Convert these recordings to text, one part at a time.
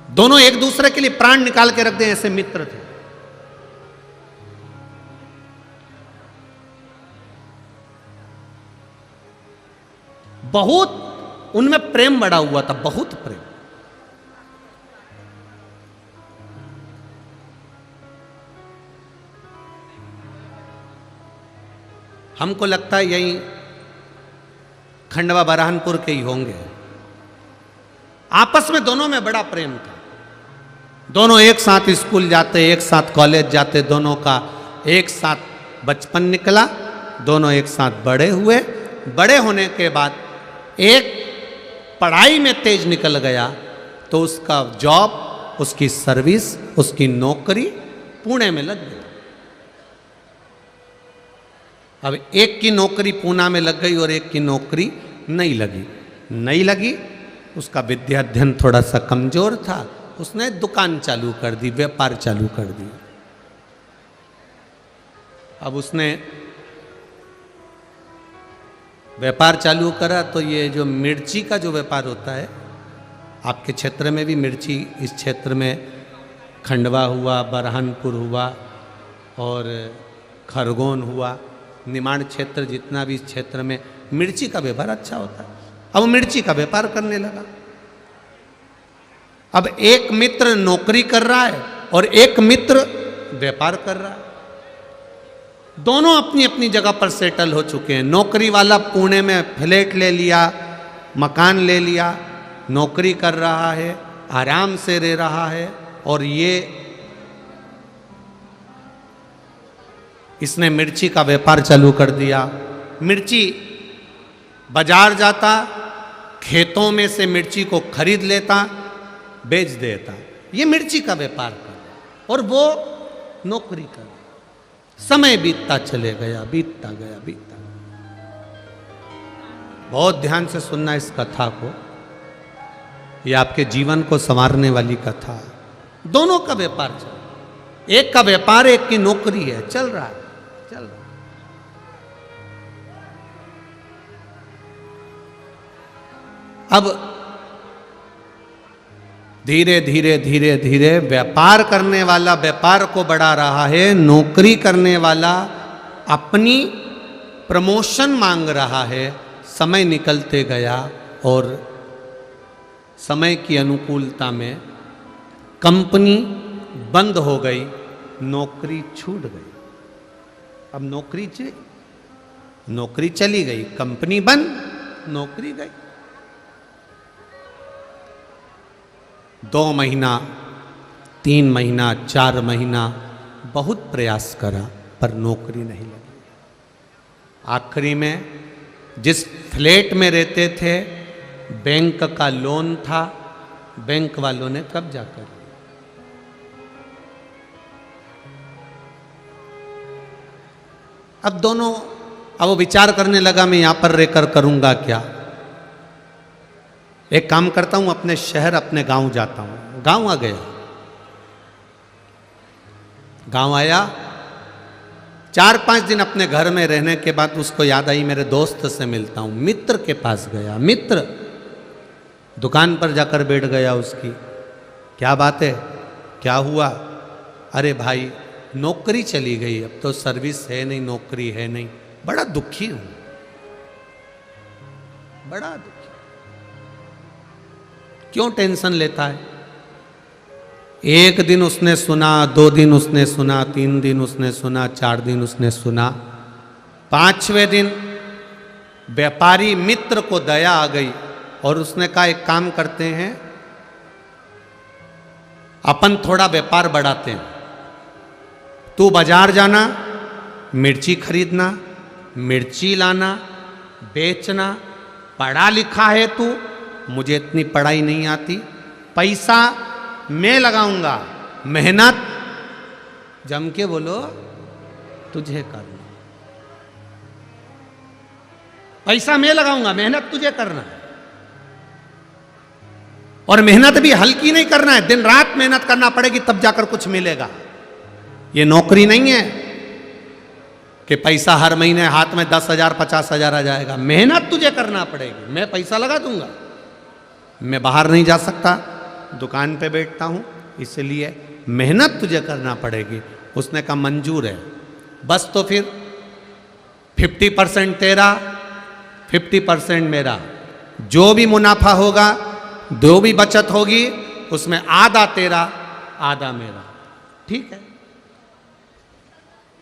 दोनों एक दूसरे के लिए प्राण निकाल के रख दें, ऐसे मित्र थे। बहुत उनमें प्रेम बढ़ा हुआ था, बहुत प्रेम। हमको लगता है यही खंडवा बरहानपुर के ही होंगे। आपस में दोनों में बड़ा प्रेम था। दोनों एक साथ स्कूल जाते, एक साथ कॉलेज जाते, दोनों का एक साथ बचपन निकला, दोनों एक साथ बड़े हुए। बड़े होने के बाद एक पढ़ाई में तेज निकल गया तो उसका जॉब, उसकी सर्विस, उसकी नौकरी पुणे में लग गई। अब एक की नौकरी पूना में लग गई और एक की नौकरी नहीं लगी। उसका विद्या अध्ययन थोड़ा सा कमजोर था, उसने दुकान चालू कर दी, व्यापार चालू कर दी। अब उसने व्यापार चालू करा तो ये जो मिर्ची का जो व्यापार होता है, आपके क्षेत्र में भी मिर्ची, इस क्षेत्र में खंडवा हुआ, बरहानपुर हुआ और खरगोन हुआ, निमाड़ क्षेत्र जितना भी इस क्षेत्र में मिर्ची का व्यापार अच्छा होता है। अब मिर्ची का व्यापार करने लगा। अब एक मित्र नौकरी कर रहा है और एक मित्र व्यापार कर रहा है। दोनों अपनी अपनी जगह पर सेटल हो चुके हैं। नौकरी वाला पुणे में फ्लैट ले लिया, मकान ले लिया, नौकरी कर रहा है, आराम से रह रहा है। और इसने मिर्ची का व्यापार चालू कर दिया। मिर्ची बाजार जाता, खेतों में से मिर्ची को खरीद लेता, बेच देता। ये मिर्ची का व्यापार कर और वो नौकरी कर। समय बीतता चले गया, बीतता गया। बहुत ध्यान से सुनना इस कथा को, ये आपके जीवन को संवारने वाली कथा है। दोनों का व्यापार चल, एक का व्यापार, एक की नौकरी है, चल रहा है। अब धीरे धीरे व्यापार करने वाला व्यापार को बढ़ा रहा है, नौकरी करने वाला अपनी प्रमोशन मांग रहा है। समय निकलते गया और समय की अनुकूलता में कंपनी बंद हो गई, नौकरी छूट गई। अब नौकरी चली गई, कंपनी बंद, नौकरी गई। 2 महीना, 3 महीना, 4 महीना बहुत प्रयास करा पर नौकरी नहीं लगी। आखिरी में जिस फ्लैट में रहते थे, बैंक का लोन था, बैंक वालों ने कब्जा कर लिया। अब वो विचार करने लगा, मैं यहां पर रहकर करूंगा क्या। एक काम करता हूं, अपने शहर, अपने गांव जाता हूं। गांव आ गया। गांव आया, 4-5 दिन अपने घर में रहने के बाद उसको याद आई, मेरे दोस्त से मिलता हूं। मित्र के पास गया। मित्र दुकान पर जाकर बैठ गया उसकी। क्या बात है, क्या हुआ? अरे भाई, नौकरी चली गई, अब तो सर्विस है नहीं, नौकरी है नहीं, बड़ा दुखी हूं, बड़ा दुखी। क्यों टेंशन लेता है? 1 दिन उसने सुना, 2 दिन उसने सुना, 3 दिन उसने सुना, 4 दिन उसने सुना। 5वें दिन व्यापारी मित्र को दया आ गई और उसने कहा, एक काम करते हैं, अपन थोड़ा व्यापार बढ़ाते हैं। तू बाजार जाना, मिर्ची खरीदना, मिर्ची लाना, बेचना। पढ़ा लिखा है तू, मुझे इतनी पढ़ाई नहीं आती, पैसा मैं लगाऊंगा, मेहनत जम के बोलो तुझे करना। पैसा मैं लगाऊंगा, मेहनत तुझे करना। और मेहनत भी हल्की नहीं करना है, दिन रात मेहनत करना पड़ेगी, तब जाकर कुछ मिलेगा। ये नौकरी नहीं है कि पैसा हर महीने हाथ में 10,000 50,000 आ जाएगा। मेहनत तुझे करना पड़ेगी, मैं पैसा लगा दूंगा। मैं बाहर नहीं जा सकता, दुकान पे बैठता हूँ, इसलिए मेहनत तुझे करना पड़ेगी। उसने कहा मंजूर है, बस तो फिर 50% तेरा 50% मेरा, जो भी मुनाफा होगा, जो भी बचत होगी, उसमें आधा तेरा आधा मेरा। ठीक है,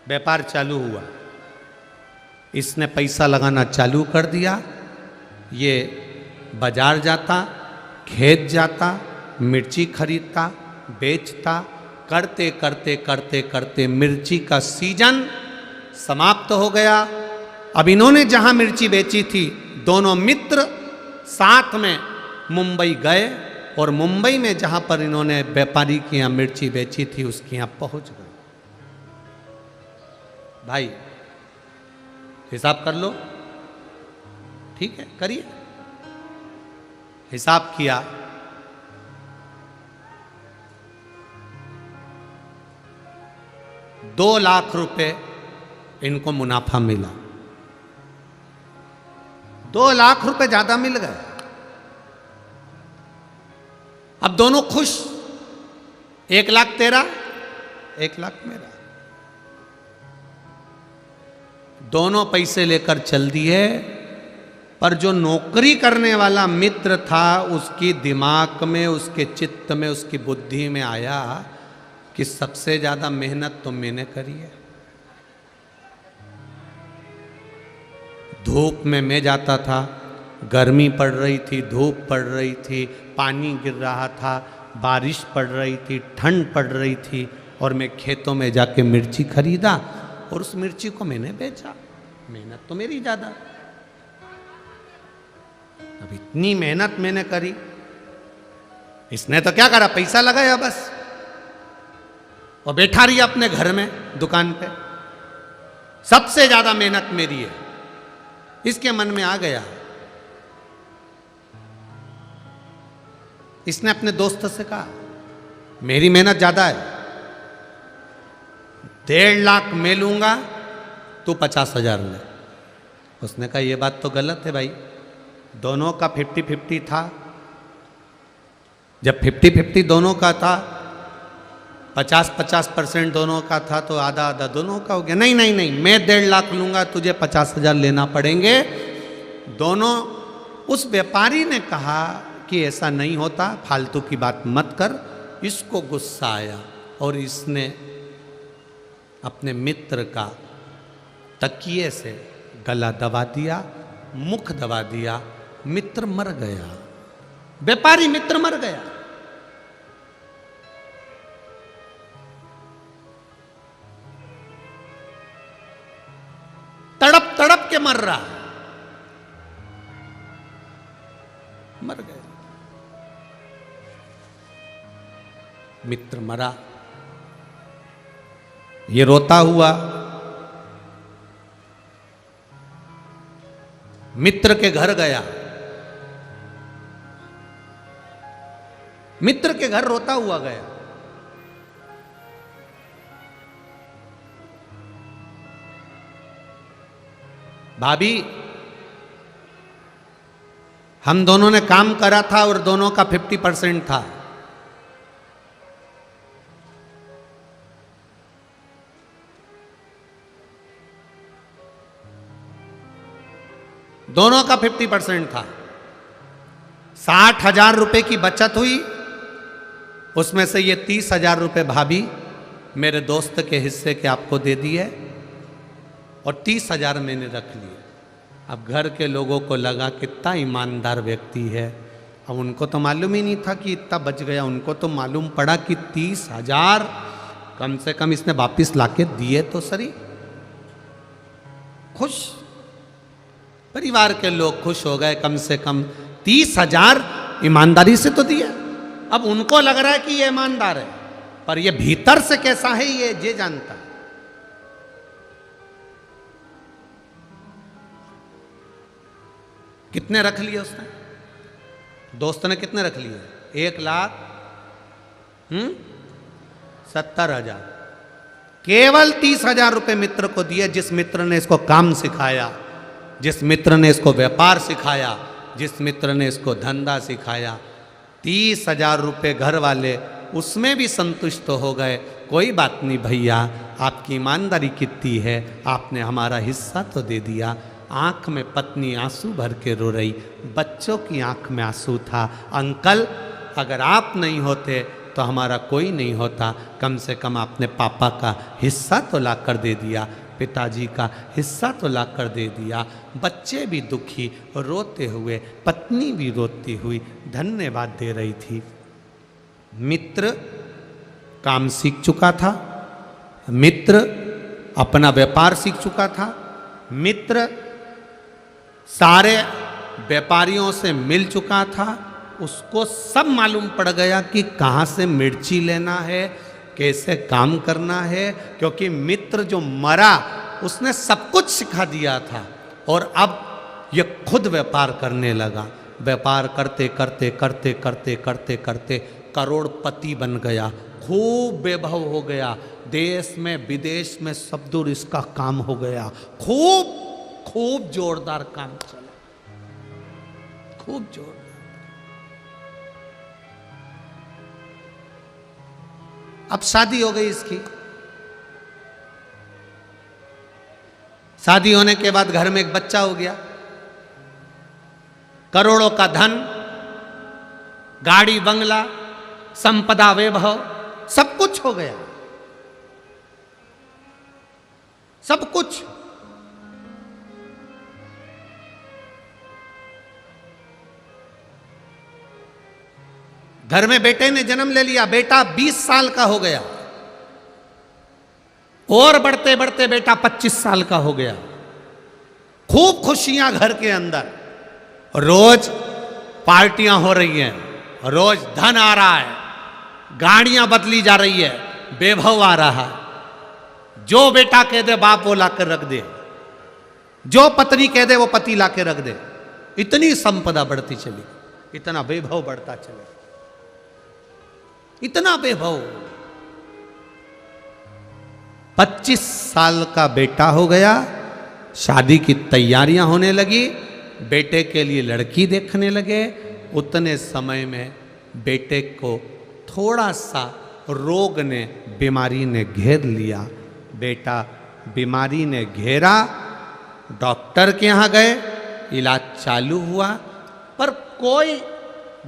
व्यापार चालू हुआ। इसने पैसा लगाना चालू कर दिया। ये बाजार जाता, खेत जाता, मिर्ची खरीदता, बेचता, करते करते करते करते मिर्ची का सीजन समाप्त हो गया। अब इन्होंने जहां मिर्ची बेची थी, दोनों मित्र साथ में मुंबई गए और मुंबई में जहां पर इन्होंने व्यापारी की यहां मिर्ची बेची थी, उसके यहां पहुंच गए। भाई हिसाब कर लो, ठीक है, करिए। हिसाब किया, ₹2,00,000 इनको मुनाफा मिला। ₹2,00,000 ज्यादा मिल गए। अब दोनों खुश, 1,00,000 तेरा, 1,00,000 मेरा। दोनों पैसे लेकर चल दिए, पर जो नौकरी करने वाला मित्र था, उसकी दिमाग में, उसके चित्त में, उसकी बुद्धि में आया कि सबसे ज्यादा मेहनत तो मैंने करी है। धूप में मैं जाता था, गर्मी पड़ रही थी, धूप पड़ रही थी, पानी गिर रहा था, बारिश पड़ रही थी, ठंड पड़ रही थी, और मैं खेतों में जाके मिर्ची खरीदा और उस मिर्ची को मैंने बेचा। मेहनत तो मेरी ज्यादा। अब इतनी मेहनत मैंने करी, इसने तो क्या करा, पैसा लगाया बस, और बैठा रही अपने घर में दुकान पे। सबसे ज्यादा मेहनत मेरी है, इसके मन में आ गया। इसने अपने दोस्त से कहा, मेरी मेहनत ज्यादा है, 1,50,000 मैं लूंगा, तू 50,000 ले। उसने कहा यह बात तो गलत है भाई, दोनों का 50-50 था। जब 50-50 दोनों का था, 50-50% दोनों का था, तो आधा आधा दोनों का हो गया। नहीं नहीं नहीं, मैं 1,50,000 लूंगा, तुझे 50,000 लेना पड़ेंगे। दोनों, उस व्यापारी ने कहा कि ऐसा नहीं होता, फालतू की बात मत कर। इसको गुस्सा आया और इसने अपने मित्र का तकिए से गला दबा दिया, मुख दबा दिया। मित्र मर गया, व्यापारी मित्र मर गया। तड़प तड़प के मर रहा, मर गया। मित्र मरा, ये रोता हुआ मित्र के घर गया। मित्र के घर रोता हुआ गया। भाभी, हम दोनों ने काम करा था और दोनों का 50% था। दोनों का 50% था। 60,000 रुपए की बचत हुई, उसमें से ये 30,000 रुपए भाभी मेरे दोस्त के हिस्से के आपको दे दिए और 30,000 मैंने रख लिए। अब घर के लोगों को लगा कितना ईमानदार व्यक्ति है। अब उनको तो मालूम ही नहीं था कि इतना बच गया। उनको तो मालूम पड़ा कि 30,000 कम से कम इसने वापिस लाके दिए तो सही। खुश, परिवार के लोग खुश हो गए, कम से कम 30,000 ईमानदारी से तो दिया। अब उनको लग रहा है कि ये ईमानदार है, पर ये भीतर से कैसा है ये जानता। कितने रख लिए उसने? दोस्त ने कितने रख लिए? 1,70,000। केवल 30,000 रुपए मित्र को दिए, जिस मित्र ने इसको काम सिखाया, जिस मित्र ने इसको व्यापार सिखाया, जिस मित्र ने इसको धंधा सिखाया। 30,000 रुपये घर वाले उसमें भी संतुष्ट हो गए। कोई बात नहीं भैया, आपकी ईमानदारी कितनी है, आपने हमारा हिस्सा तो दे दिया। आंख में पत्नी आंसू भर के रो रही, बच्चों की आंख में आंसू था। अंकल, अगर आप नहीं होते तो हमारा कोई नहीं होता, कम से कम आपने पापा का हिस्सा तो ला कर दे दिया, पिताजी का हिस्सा तो ला कर दे दिया। बच्चे भी दुखी रोते हुए, पत्नी भी रोती हुई धन्यवाद दे रही थी। मित्र काम सीख चुका था, मित्र अपना व्यापार सीख चुका था, मित्र सारे व्यापारियों से मिल चुका था। उसको सब मालूम पड़ गया कि कहाँ से मिर्ची लेना है, कैसे काम करना है, क्योंकि मित्र जो मरा उसने सब कुछ सिखा दिया था। और अब ये खुद व्यापार करने लगा। व्यापार करते करते करते करते करते करते करोड़पति बन गया, खूब वैभव हो गया। देश में विदेश में सब दूर इसका काम हो गया। खूब खूब जोरदार काम चला, खूब जोरदार। अब शादी हो गई इसकी। शादी होने के बाद घर में एक बच्चा हो गया। करोड़ों का धन, गाड़ी बंगला, संपदा वैभव, सब कुछ हो गया, सब कुछ। घर में बेटे ने जन्म ले लिया। बेटा 20 साल का हो गया, और बढ़ते बढ़ते बेटा 25 साल का हो गया। खूब खुशियां घर के अंदर, रोज पार्टियां हो रही हैं, रोज धन आ रहा है, गाड़ियां बदली जा रही है, वैभव आ रहा है। जो बेटा कह दे बाप वो लाकर रख दे, जो पत्नी कह दे वो पति लाकर रख दे। इतनी संपदा बढ़ती चली, इतना वैभव बढ़ता चले, इतना वैभव। 25 साल का बेटा हो गया, शादी की तैयारियां होने लगी, बेटे के लिए लड़की देखने लगे। उतने समय में बेटे को थोड़ा सा रोग ने, बीमारी ने घेर लिया। बेटा बीमारी ने घेरा, डॉक्टर के यहाँ गए, इलाज चालू हुआ, पर कोई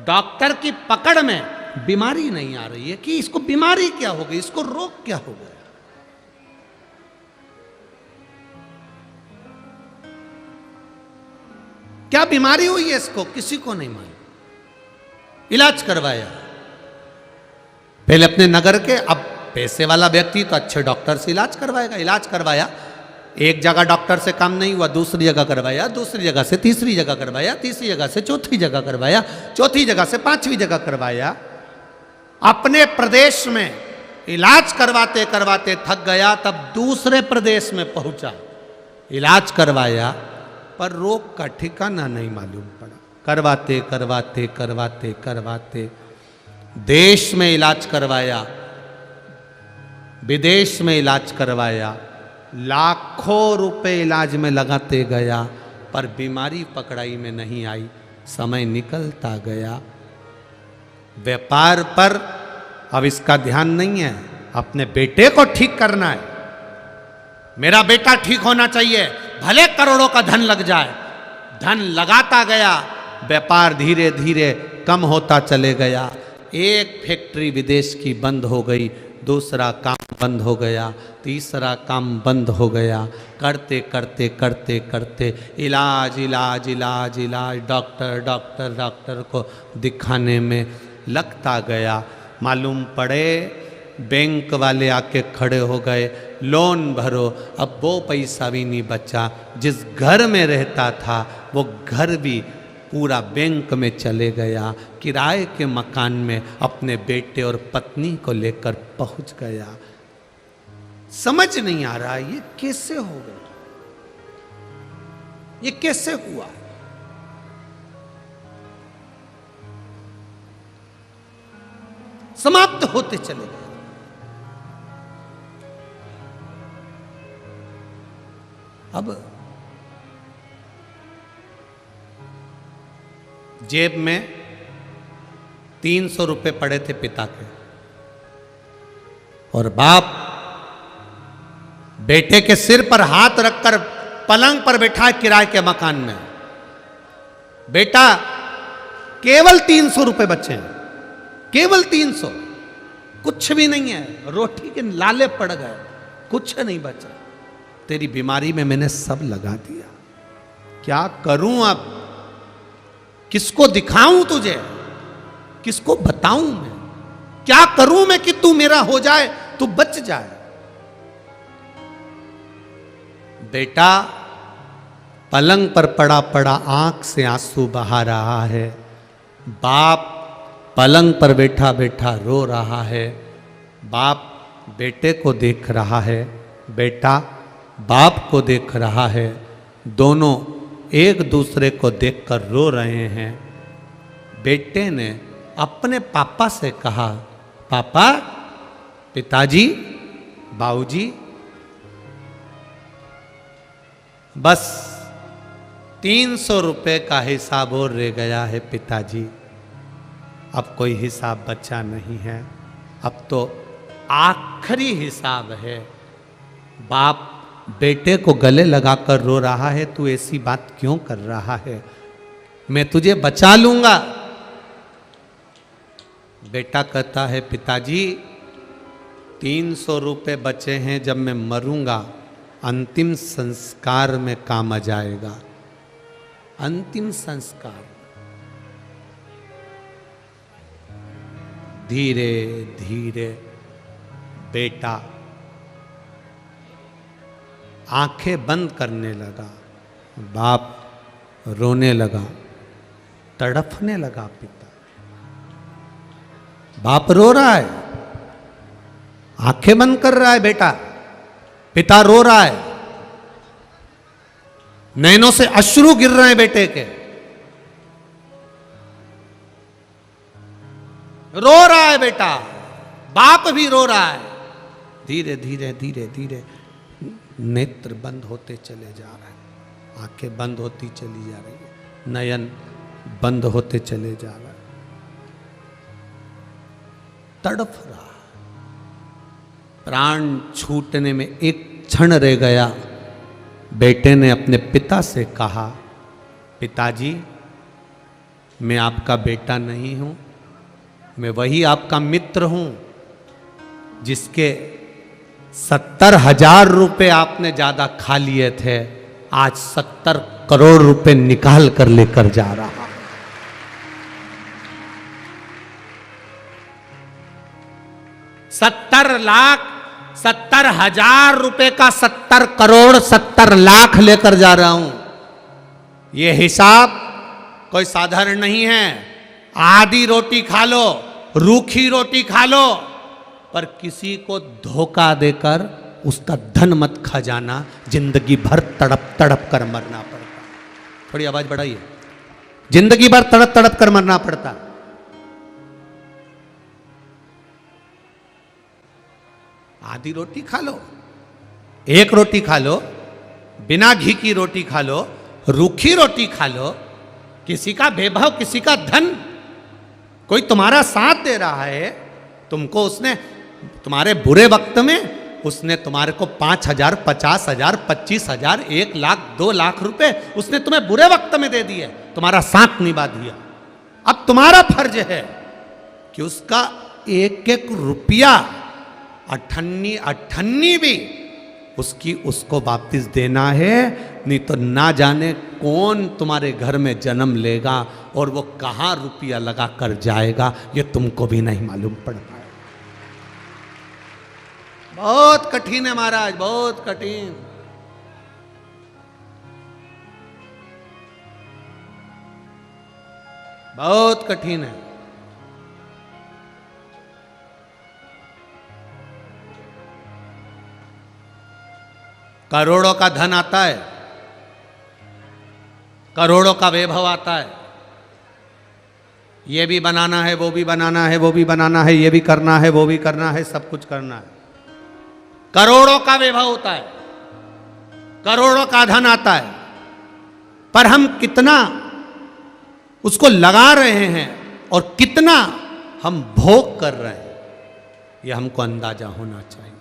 डॉक्टर की पकड़ में बीमारी नहीं आ रही है कि इसको बीमारी क्या हो गई, इसको रोग क्या हो गया। क्या बीमारी हुई है इसको, किसी को नहीं मालूम। इलाज करवाया पहले अपने नगर के, अब पैसे वाला व्यक्ति तो अच्छे डॉक्टर से इलाज करवाएगा। इलाज करवाया, एक जगह डॉक्टर से काम नहीं हुआ, दूसरी जगह करवाया, दूसरी जगह से तीसरी जगह करवाया, तीसरी जगह से चौथी जगह करवाया, चौथी जगह से पांचवी जगह करवाया। अपने प्रदेश में इलाज करवाते करवाते थक गया, तब दूसरे प्रदेश में पहुंचा, इलाज करवाया, पर रोग का ठिकाना नहीं मालूम पड़ा। करवाते करवाते करवाते करवाते देश में इलाज करवाया, विदेश में इलाज करवाया, लाखों रुपए इलाज में लगाते गया, पर बीमारी पकड़ाई में नहीं आई। समय निकलता गया, व्यापार पर अब इसका ध्यान नहीं है, अपने बेटे को ठीक करना है। मेरा बेटा ठीक होना चाहिए, भले करोड़ों का धन लग जाए। धन लगाता गया, व्यापार धीरे धीरे कम होता चले गया। एक फैक्ट्री विदेश की बंद हो गई, दूसरा काम बंद हो गया, तीसरा काम बंद हो गया। करते करते करते करते इलाज इलाज इलाज इलाज, डॉक्टर डॉक्टर डॉक्टर को दिखाने में लगता गया। मालूम पड़े बैंक वाले आके खड़े हो गए, लोन भरो। अब वो पैसा भी नहीं बचा। जिस घर में रहता था वो घर भी पूरा बैंक में चले गया। किराए के मकान में अपने बेटे और पत्नी को लेकर पहुंच गया। समझ नहीं आ रहा ये कैसे हो गया, ये कैसे हुआ। समाप्त होते चले गए। अब जेब में 300 रुपए पड़े थे पिता के, और बाप बेटे के सिर पर हाथ रखकर पलंग पर बैठा है किराए के मकान में। बेटा केवल 300 रुपए बचे हैं, केवल 300, कुछ भी नहीं है, रोटी के लाले पड़ गए, कुछ नहीं बचा। तेरी बीमारी में मैंने सब लगा दिया, क्या करूं अब, किसको दिखाऊं तुझे, किसको बताऊं मैं, क्या करूं मैं कि तू मेरा हो जाए, तू बच जाए। बेटा पलंग पर पड़ा पड़ा आंख से आंसू बहा रहा है, बाप पलंग पर बैठा बैठा रो रहा है। बाप बेटे को देख रहा है, बेटा बाप को देख रहा है, दोनों एक दूसरे को देखकर रो रहे हैं। बेटे ने अपने पापा से कहा, पापा, पिताजी, बाबूजी, बस 300 रुपए का हिसाब और रह गया है पिताजी, अब कोई हिसाब बचा नहीं है, अब तो आखिरी हिसाब है। बाप बेटे को गले लगाकर रो रहा है, तू ऐसी बात क्यों कर रहा है, मैं तुझे बचा लूंगा। बेटा कहता है, पिताजी 300 रुपए बचे हैं, जब मैं मरूंगा अंतिम संस्कार में काम आ जाएगा, अंतिम संस्कार। धीरे धीरे बेटा आंखें बंद करने लगा, बाप रोने लगा, तड़फने लगा। पिता, बाप रो रहा है, आंखें बंद कर रहा है बेटा, पिता रो रहा है, नैनों से अश्रु गिर रहे हैं बेटे के, रो रहा है बेटा, बाप भी रो रहा है। धीरे धीरे धीरे धीरे नेत्र बंद होते चले जा रहे हैं, आंखें बंद होती चली जा रही है, नयन बंद होते चले जा रहे हैं, तड़फ रहा, प्राण छूटने में एक क्षण रह गया। बेटे ने अपने पिता से कहा, पिताजी, मैं आपका बेटा नहीं हूं, मैं वही आपका मित्र हूं जिसके 70,000 रुपए आपने ज्यादा खा लिए थे, आज 70 करोड़ रुपए निकाल कर लेकर जा रहा। 70 लाख 70,000 रुपए का 70 करोड़ 70 लाख लेकर जा रहा हूं। यह हिसाब कोई साधारण नहीं है। आधी रोटी खा लो, रूखी रोटी खा लो, पर किसी को धोखा देकर उसका धन मत खा जाना, जिंदगी भर तड़प तड़प कर मरना पड़ता। थोड़ी आवाज बढ़ाइए, जिंदगी भर तड़प तड़प कर मरना पड़ता। आधी रोटी खा लो, एक रोटी खा लो, बिना घी की रोटी खा लो, रूखी रोटी खा लो, किसी का वैभव, किसी का धन, कोई तुम्हारा साथ दे रहा है, तुमको उसने तुम्हारे बुरे वक्त में उसने तुम्हारे को 5,000, 50,000, 25,000, 1 लाख, 2 लाख रुपए उसने तुम्हें बुरे वक्त में दे दिए, तुम्हारा साथ निभा दिया। अब तुम्हारा फर्ज है कि उसका एक एक रुपया, अठन्नी अठन्नी भी उसको वापस देना है, नहीं तो ना जाने कौन तुम्हारे घर में जन्म लेगा और वो कहाँ रुपया लगा कर जाएगा, ये तुमको भी नहीं मालूम पड़ पाएगा। बहुत कठिन है महाराज, बहुत कठिन। बहुत कठिन है। करोड़ों का धन आता है, करोड़ों का वैभव आता है, ये भी बनाना है, वो भी बनाना है, वो भी बनाना है, ये भी करना है, वो भी करना है, सब कुछ करना है। करोड़ों का वैभव होता है, करोड़ों का धन आता है, पर हम कितना उसको लगा रहे हैं और कितना हम भोग कर रहे हैं, यह हमको अंदाजा होना चाहिए।